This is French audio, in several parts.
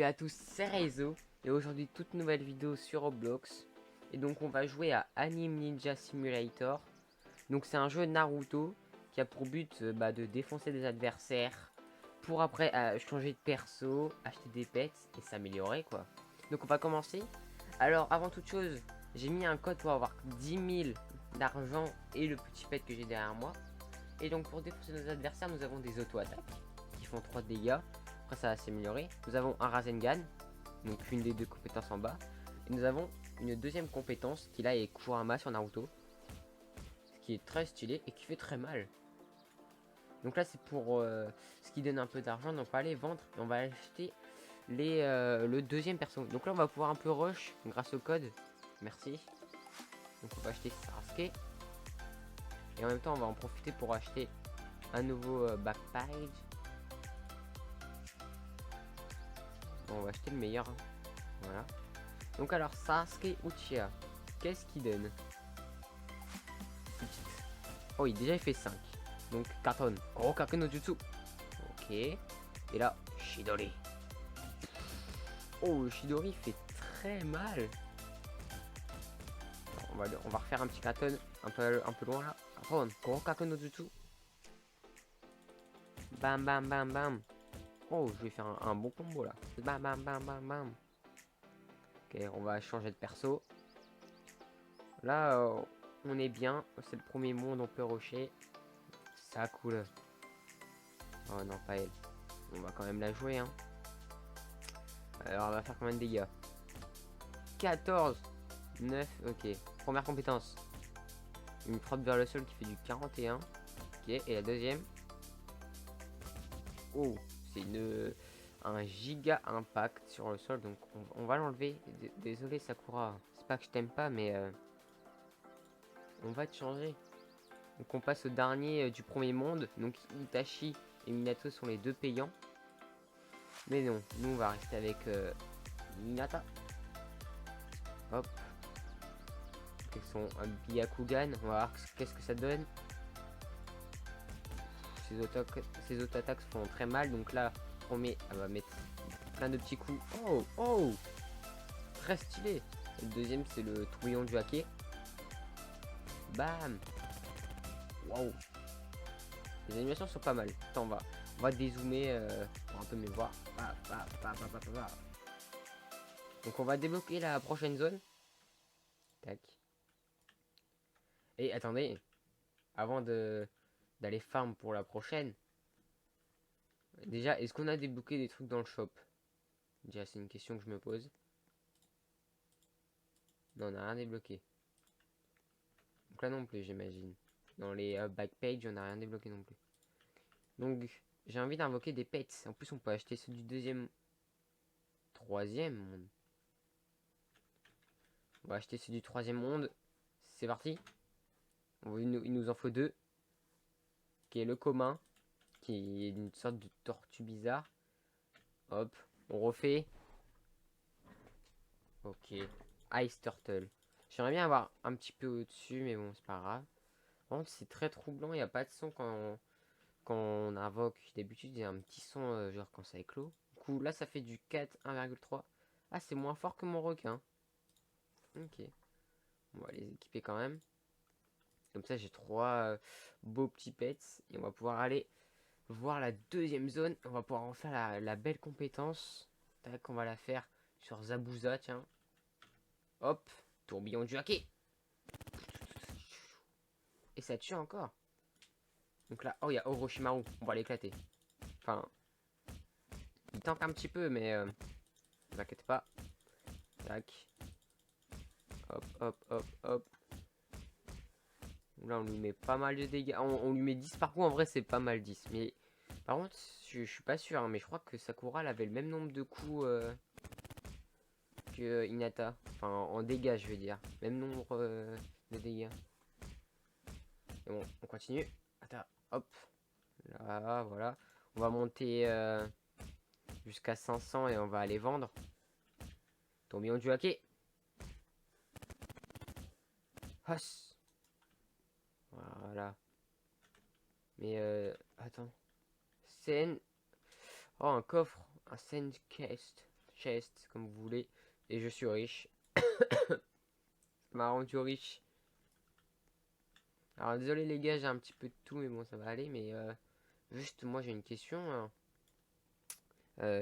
Salut à tous, c'est Reizo et aujourd'hui toute nouvelle vidéo sur Roblox. Et donc on va jouer à Anime Ninja Simulator. Donc c'est un jeu Naruto qui a pour but de défoncer des adversaires pour après changer de perso, acheter des pets et s'améliorer quoi. Donc on va commencer. Alors avant toute chose, j'ai mis un code pour avoir 10 000 d'argent et le petit pet que j'ai derrière moi. Et donc pour défoncer nos adversaires, nous avons des auto-attaques qui font 3 dégâts. Après ça va s'améliorer. Nous avons un Rasengan, donc une des deux compétences en bas. Et nous avons une deuxième compétence qui là est Kurama sur Naruto. Ce qui est très stylé et qui fait très mal. Donc là c'est pour ce qui donne un peu d'argent. Donc on va aller vendre et on va acheter le deuxième perso. Donc là on va pouvoir un peu rush grâce au code. Merci. Donc on va acheter Sasuke. Et en même temps on va en profiter pour acheter un nouveau backpage. Bon, on va acheter le meilleur. Hein. Voilà. Donc alors Sasuke Uchiha, qu'est-ce qu'il donne? Oh oui, déjà il fait 5. Donc Katon, Kurokake no Jutsu. Ok. Et là, Shidori. Oh, Shidori fait très mal. On va refaire un petit Katon un peu loin là. Katon, Kurokake no Jutsu. Bam bam bam bam. Oh, je vais faire un bon combo là. Bam bam bam bam bam. Ok, on va changer de perso. Là, on est bien. C'est le premier monde, on peut rusher. Ça cool. Oh non, pas elle. On va quand même la jouer. Hein. Alors, on va faire combien de dégâts? 14. 9. Ok. Première compétence. Une frappe vers le sol qui fait du 41. Ok. Et la deuxième. Oh, c'est un giga impact sur le sol. Donc, on va l'enlever. Désolé, Sakura. C'est pas que je t'aime pas, mais on va te changer. Donc, on passe au dernier du premier monde. Donc, Itachi et Minato sont les deux payants. Mais non, nous on va rester avec Hinata. Hop. Avec son Byakugan. On va voir qu'est-ce que ça donne. Ses auto-attaques font très mal. Donc là, premier, elle va mettre plein de petits coups. Oh, oh, très stylé. Et le deuxième, c'est le tourbillon du hake. Bam. Waouh. Les animations sont pas mal. Attends, on va dézoomer pour un peu mieux voir. Donc on va débloquer la prochaine zone. Tac. Et attendez, avant d'aller farm pour la prochaine, déjà, est-ce qu'on a débloqué des trucs dans le shop? Déjà, c'est une question que je me pose. Non, on n'a rien débloqué. Donc là non plus, j'imagine. Dans les backpages, on n'a rien débloqué non plus. Donc, j'ai envie d'invoquer des pets. En plus, on peut acheter ceux du deuxième, troisième monde. On va acheter ceux du troisième monde. C'est parti. Il nous en faut deux. Qui est le commun. Qui est une sorte de tortue bizarre. Hop, on refait. Ok. Ice Turtle. J'aimerais bien avoir un petit peu au-dessus, mais bon, c'est pas grave. Par contre, c'est très troublant, il n'y a pas de son quand on invoque. D'habitude, il y a un petit son, genre quand ça éclot. Du coup, là, ça fait du 4, 1,3. Ah, c'est moins fort que mon requin. Ok. On va les équiper quand même. Comme ça, j'ai trois beaux petits pets. Et on va pouvoir aller voir la deuxième zone. On va pouvoir en faire la belle compétence. Tac, on va la faire sur Zabuza, tiens. Hop, tourbillon du haki. Et ça tue encore. Donc là, oh, il y a Orochimaru. On va l'éclater. Enfin, il tank un petit peu, mais ne t'inquiète pas. Tac. Hop, hop, hop, hop. Là, on lui met pas mal de dégâts. On lui met 10 par coup. En vrai, c'est pas mal 10. Mais par contre, je suis pas sûr. Hein, mais je crois que Sakura elle avait le même nombre de coups que Hinata. Enfin, en dégâts, je veux dire. Même nombre de dégâts. Et bon, on continue. Attends, hop. Là, voilà. On va monter jusqu'à 500 et on va aller vendre. Tourbillon du haki. Hos. Voilà. Mais attends. Scène. Oh, un coffre. Un Sand Chest. chest, comme vous voulez. Et je suis riche. Ça m'a rendu riche. Alors désolé les gars, j'ai un petit peu de tout, mais bon ça va aller. Mais juste moi j'ai une question, hein.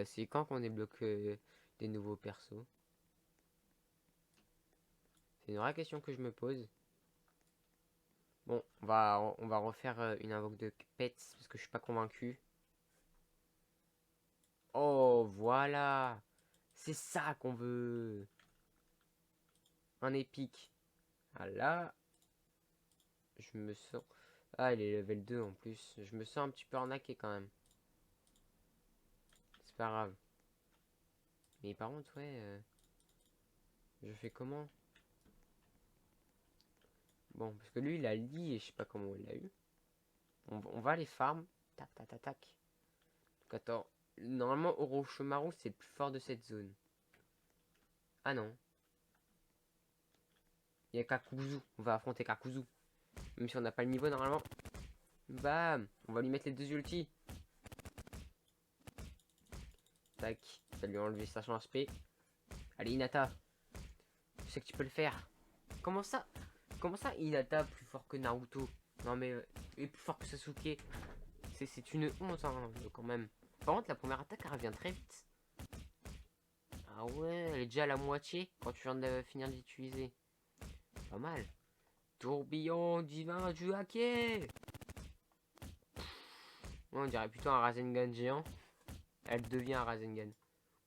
C'est quand qu'on débloque des nouveaux persos? C'est une vraie question que je me pose. Bon, on va refaire une invoque de pets parce que je suis pas convaincu. Oh voilà, c'est ça qu'on veut. Un épique. Ah là, je me sens... Ah, il est level 2 en plus. Je me sens un petit peu arnaqué quand même. C'est pas grave. Mais par contre, ouais... je fais comment? Bon, parce que lui, il a lit et je sais pas comment il l'a eu. On va aller farm. Tac, tac, tac, tac. Donc attends. Normalement, Orochimaru, c'est le plus fort de cette zone. Ah non. Il y a Kakuzu. On va affronter Kakuzu. Même si on n'a pas le niveau normalement. Bam. On va lui mettre les deux ultis. Tac. Ça va lui enlever sa chance HP. Allez, Hinata. Je sais que tu peux le faire. Comment ça? Comment ça, Hinata plus fort que Naruto? Non mais... et plus fort que Sasuke. C'est une honte, hein, quand même. Par contre, la première attaque, elle revient très vite. Ah ouais, elle est déjà à la moitié quand tu viens de finir d'utiliser. Pas mal. Tourbillon divin du hacker. On dirait plutôt un Rasengan géant. Elle devient un Rasengan.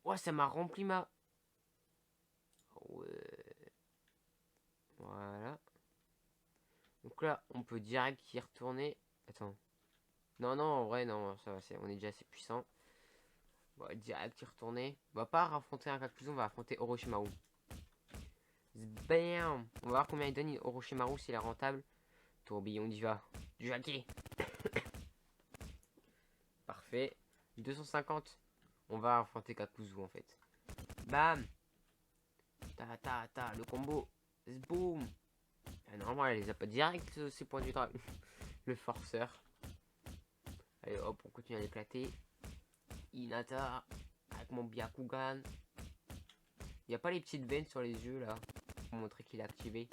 Oh, ça m'a rempli ma... Ouais. Voilà. Donc là, on peut direct y retourner. Attends. Non, non, en vrai, non, ça va, on est déjà assez puissant. On va direct y retourner. On va pas affronter un Kakuzu, on va affronter Orochimaru. Bam. On va voir combien il donne Orochimaru s'il est rentable. Tourbillon diva. Du hacké. Parfait. 250. On va affronter Kakuzu en fait. Bam. Ta ta ta. Le combo. Boum. Ah, normalement elle les a pas direct ces points du dragon. Le forceur. Allez hop, on continue à l'éclater. Hinata. Avec mon Byakugan. Il n'y a pas les petites veines sur les yeux là. Pour montrer qu'il est activé.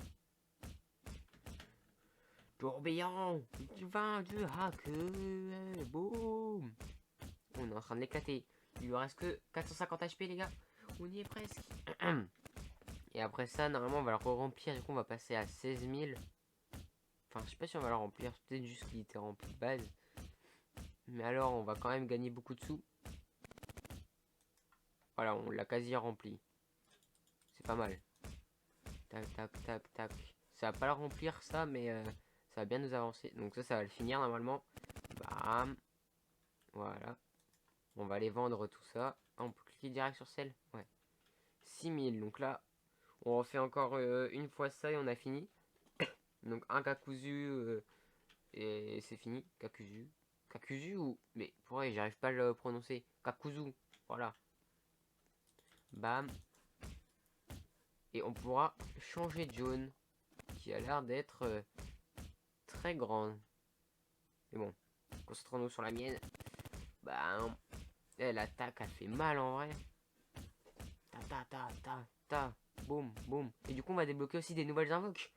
Tourbillon du vin du hacker. Boum. On est en train de l'éclater. Il lui reste que 450 HP les gars. On y est presque. Et après ça, normalement on va le remplir. Du coup on va passer à 16 000. Enfin je sais pas si on va le remplir. Peut-être juste qu'il était rempli de base. Mais alors on va quand même gagner beaucoup de sous. Voilà, on l'a quasi rempli. C'est pas mal. Tac tac tac tac. Ça va pas le remplir ça, mais ça va bien nous avancer. Donc ça va le finir normalement. Bam. Voilà. On va aller vendre tout ça. Ah, on peut cliquer direct sur celle. Ouais. 6000. Donc là, on refait encore une fois ça et on a fini. Donc un Kakuzu et c'est fini. Kakuzu. Kakuzu ou... Mais pourquoi j'arrive pas à le prononcer. Kakuzu. Voilà. Bam. Et on pourra changer de jaune. Qui a l'air d'être très grande. Mais bon. Concentrons-nous sur la mienne. Bam. Elle attaque, elle fait mal en vrai. Ta ta ta ta ta. Boum, boum. Et du coup, on va débloquer aussi des nouvelles invoques.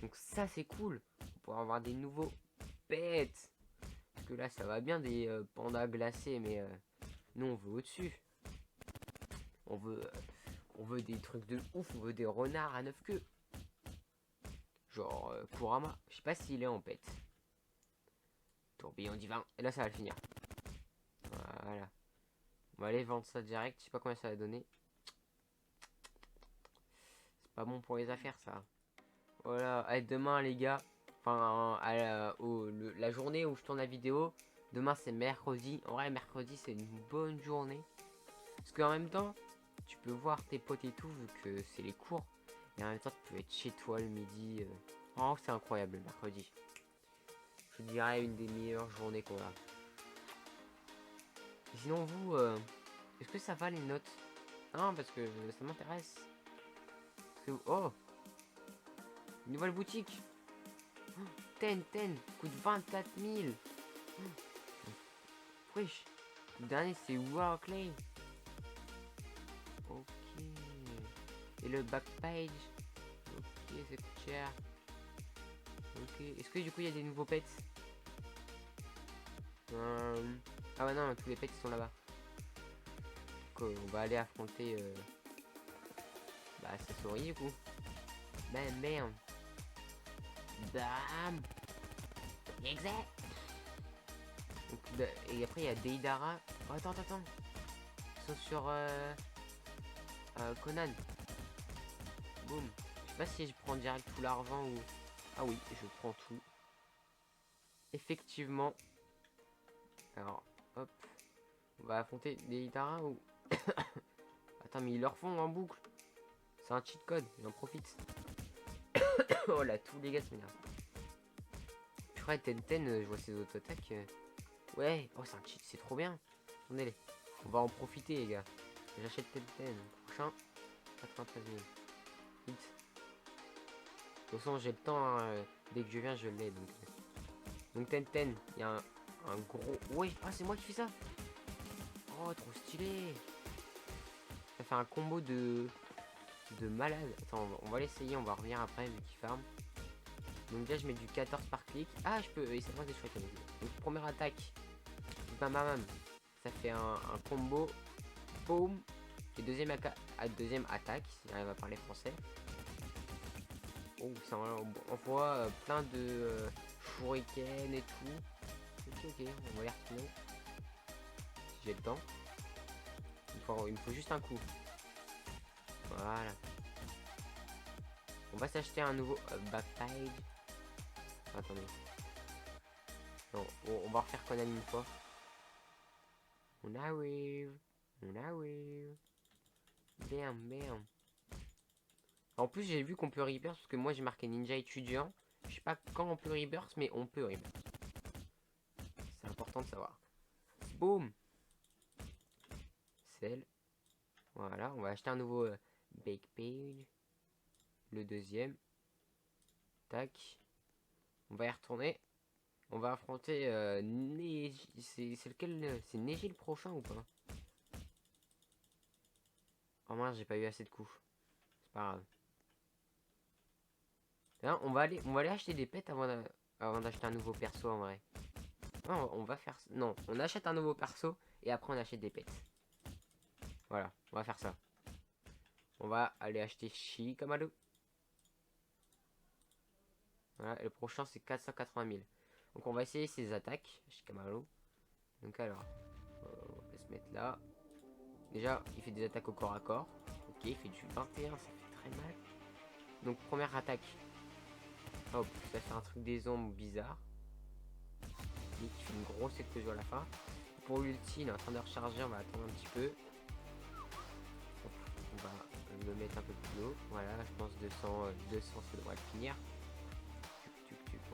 Donc ça, c'est cool. On pourra avoir des nouveaux pets. Parce que là, ça va bien des pandas glacés, mais nous, on veut au-dessus. On veut des trucs de ouf. On veut des renards à 9 queues. Genre Kurama. Je sais pas s'il est en pet. Tourbillon divin. Et là, ça va le finir. Voilà. On va aller vendre ça direct. Je sais pas combien ça va donner. C'est pas bon pour les affaires, ça. Voilà. Allez, demain, les gars. Enfin, la journée où je tourne la vidéo. Demain, c'est mercredi. En vrai, mercredi, c'est une bonne journée. Parce qu'en même temps, tu peux voir tes potes et tout, vu que c'est les cours. Et en même temps, tu peux être chez toi le midi. Vraiment, c'est incroyable, le mercredi. Je dirais une des meilleures journées qu'on a. Et sinon, vous, est-ce que ça va les notes? Non, parce que ça m'intéresse. Oh, une nouvelle boutique. Ten coûte 24 000. Wesh. Le dernier c'est Warclay. Et le backpage. Ok, c'est coûte cher. Ok. Est-ce que du coup il y a des nouveaux pets? Ah ouais non, tous les pets ils sont là-bas. Donc, on va aller affronter bah sa souris du coup. Ben merde. Bam. Exact. Donc, et après il y a Deidara. Oh, attends. Ils sont sur Conan. Boum. Je sais pas si je prends direct tout l'argent ou... Ah oui, je prends tout. Effectivement. Alors, hop. On va affronter Deidara ou... Attends, mais ils leur font en boucle. C'est un cheat code, j'en profite. Oh là, tous les gars se m'énervent. Je crois que Tenten, je vois ses auto-attaques. Ouais, oh c'est un cheat, c'est trop bien. Attendez-les. On va en profiter les gars. J'achète Tenten. Prochain, 93 000. Vite. De toute façon, j'ai le temps. Hein, dès que je viens, je l'ai. Donc Tenten, il y a un gros... Ouais, ah c'est moi qui fais ça. Oh, trop stylé. Ça fait un combo de malade. Attends, on va l'essayer, on va revenir après vu qu'il farm. Donc déjà je mets du 14 par clic. Ah je peux, c'est moi des chouettes. Donc première attaque. Bam bam bam. Ça fait un combo. Boum. Et deuxième attaque, si j'arrive à parler français. Oh ça envoie plein de shuriken et tout. Ok, on va y retourner. Si j'ai le temps. Il me faut juste un coup. Voilà. On va s'acheter un nouveau backpage. Attendez. Non, on va refaire Conan une fois. On arrive. Bam. En plus, j'ai vu qu'on peut rebirth parce que moi j'ai marqué ninja étudiant. Je sais pas quand on peut rebirth, mais on peut rebirth. C'est important de savoir. Boum. Celle. Voilà, on va acheter un nouveau backpage. Le deuxième. Tac. On va y retourner. On va affronter Neji. C'est lequel? C'est Neji le prochain ou pas? Oh mince, j'ai pas eu assez de coups. C'est pas grave. Là, on va aller acheter des pets avant d'acheter un nouveau perso en vrai. Non, on va faire... Non, on achète un nouveau perso et après on achète des pets. Voilà, on va faire ça. On va aller acheter Shikamaru. Voilà, et le prochain c'est 480 000. Donc on va essayer ses attaques, Shikamaru. Donc alors, on va se mettre là. Déjà, il fait des attaques au corps à corps. Ok, il fait du 21, ça fait très mal. Donc première attaque. Hop, ça fait un truc des ombres bizarre. Et qui fait une grosse explosion à la fin. Pour l'ulti, il est en train de recharger, on va attendre un petit peu. On va le mettre un peu plus haut. Voilà, je pense 200 ça devrait le finir.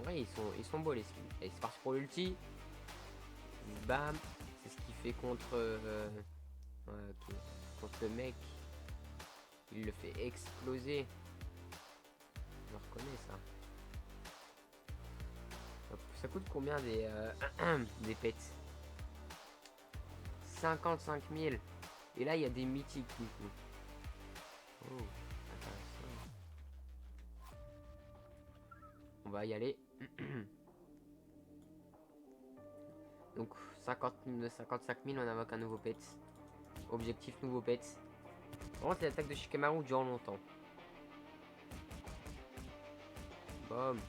Ouais, ils sont beaux les skins. Allez, c'est parti pour l'ulti. Bam. C'est ce qu'il fait contre, okay. Contre le mec. Il le fait exploser. Je le reconnais ça. Ça coûte combien des pets? 55 000. Et là, il y a des mythiques du coup. Oh, intéressant. On va y aller. Donc 55 000, on invoque un nouveau pet. Objectif nouveau pet. Par contre, l'attaque de Shikamaru dure longtemps. Bam.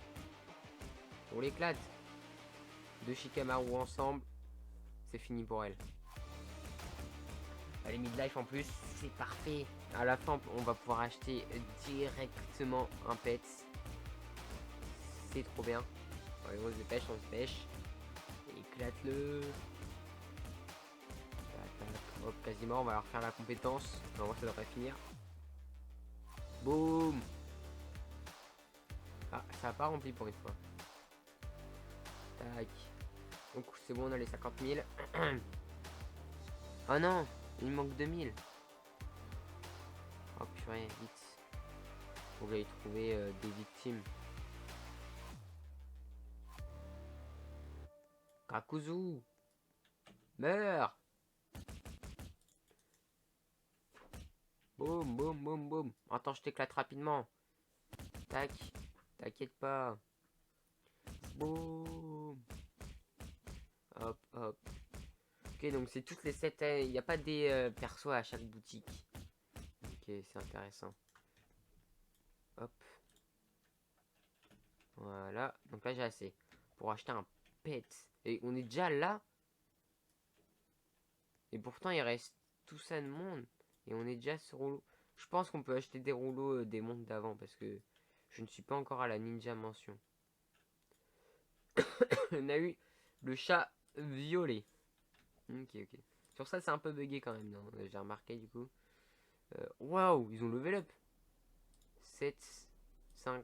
On l'éclate. Deux Shikamaru ensemble. C'est fini pour elle. Elle est midlife en plus. C'est parfait. À la fin, on va pouvoir acheter directement un pet. C'est trop bien. Allez, on se dépêche. Éclate-le. Hop, quasiment, on va leur faire la compétence. Non, ça devrait finir. Boum. Ah, ça a pas rempli pour une fois. Tac. Donc c'est bon, on a les 50 000. Ah non, il manque 2000. Oh purée, vite. Faut que j'aille trouver des victimes. Kakuzu, meurs. Boum, boum, boum, boum. Attends, je t'éclate rapidement. Tac. T'inquiète pas. Boum. Hop, hop. Ok, donc c'est toutes les 7. Il n'y a pas des persos à chaque boutique. Ok, c'est intéressant. Hop. Voilà. Donc là, j'ai assez pour acheter un pet. Et on est déjà là. Et pourtant, il reste tout ça de monde. Et on est déjà sur rouleau. Je pense qu'on peut acheter des rouleaux des mondes d'avant. Parce que je ne suis pas encore à la ninja mention. On a eu le chat violet. Ok, ok. Sur ça, c'est un peu bugué quand même. J'ai remarqué du coup. Waouh, ils ont level up. 7, 5,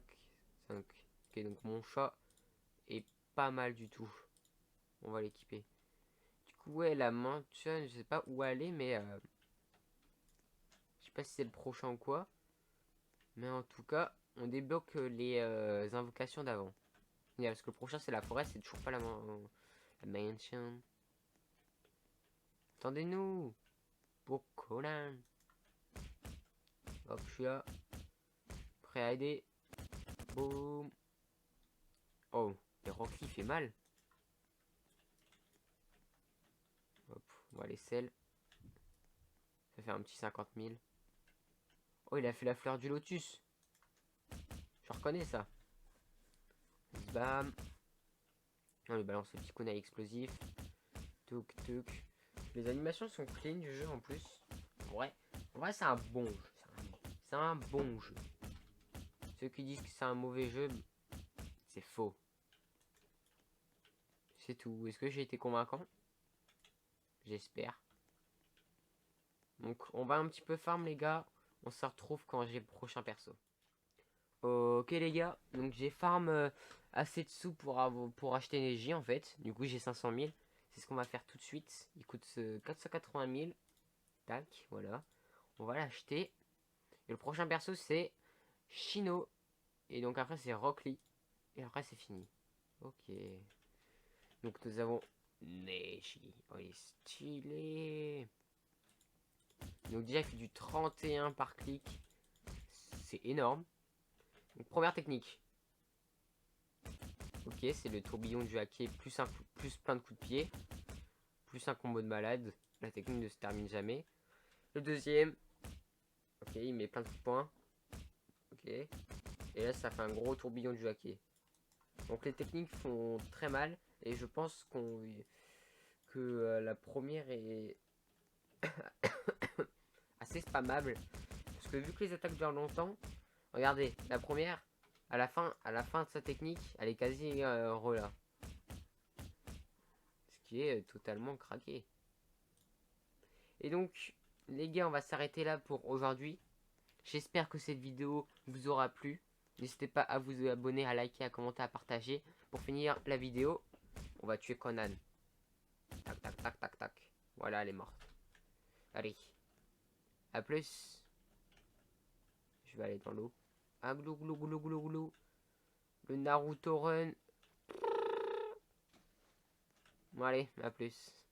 5. Ok, donc mon chat est pas mal du tout. On va l'équiper. Du coup, ouais, la mansion, je sais pas où aller, mais je sais pas si c'est le prochain ou quoi. Mais en tout cas, on débloque les invocations d'avant. Parce que le prochain, c'est la forêt, c'est toujours pas la mansion. Attendez-nous pour Conan. Hop, je suis là. Prêt à aider. Boum. Oh, et Rocky fait mal. Hop, on va les sel. Ça fait un petit 50 000. Oh, il a fait la fleur du lotus. Je reconnais ça. Bam. On lui balance le petit kunai explosif. Touk, touk. Les animations sont clean du jeu en plus. En vrai c'est un bon jeu. C'est un bon jeu. Ceux qui disent que c'est un mauvais jeu, c'est faux. C'est tout. Est-ce que j'ai été convaincant? J'espère. Donc on va un petit peu farm les gars. On se retrouve quand j'ai le prochain perso. Ok les gars, donc j'ai farm assez de sous pour acheter une J en fait. Du coup j'ai 500 000. C'est ce qu'on va faire tout de suite. Il coûte 480 000. Tac, voilà. On va l'acheter. Et le prochain perso c'est Shino. Et donc après c'est Rock Lee. Et après c'est fini. Ok. Donc nous avons Neji. Oh il est stylé. Donc déjà il fait du 31 par clic. C'est énorme. Donc première technique. Ok, c'est le tourbillon du hacker plus plein de coups de pied. Plus un combo de malade. La technique ne se termine jamais. Le deuxième. Ok, il met plein de coups de poing. Ok. Et là, ça fait un gros tourbillon du hacker. Donc les techniques font très mal. Et je pense que la première est assez spammable. Parce que vu que les attaques durent longtemps. Regardez, la première, à la fin de sa technique, elle est quasi rela. Ce qui est totalement craqué. Et donc, les gars, on va s'arrêter là pour aujourd'hui. J'espère que cette vidéo vous aura plu. N'hésitez pas à vous abonner, à liker, à commenter, à partager. Pour finir la vidéo, on va tuer Conan. Tac, tac, tac, tac, tac. Voilà, elle est morte. Allez, à plus. Je vais aller dans l'eau. Ah, glou, glou, glou, glou, glou. Le Naruto Run. Bon, allez, à plus.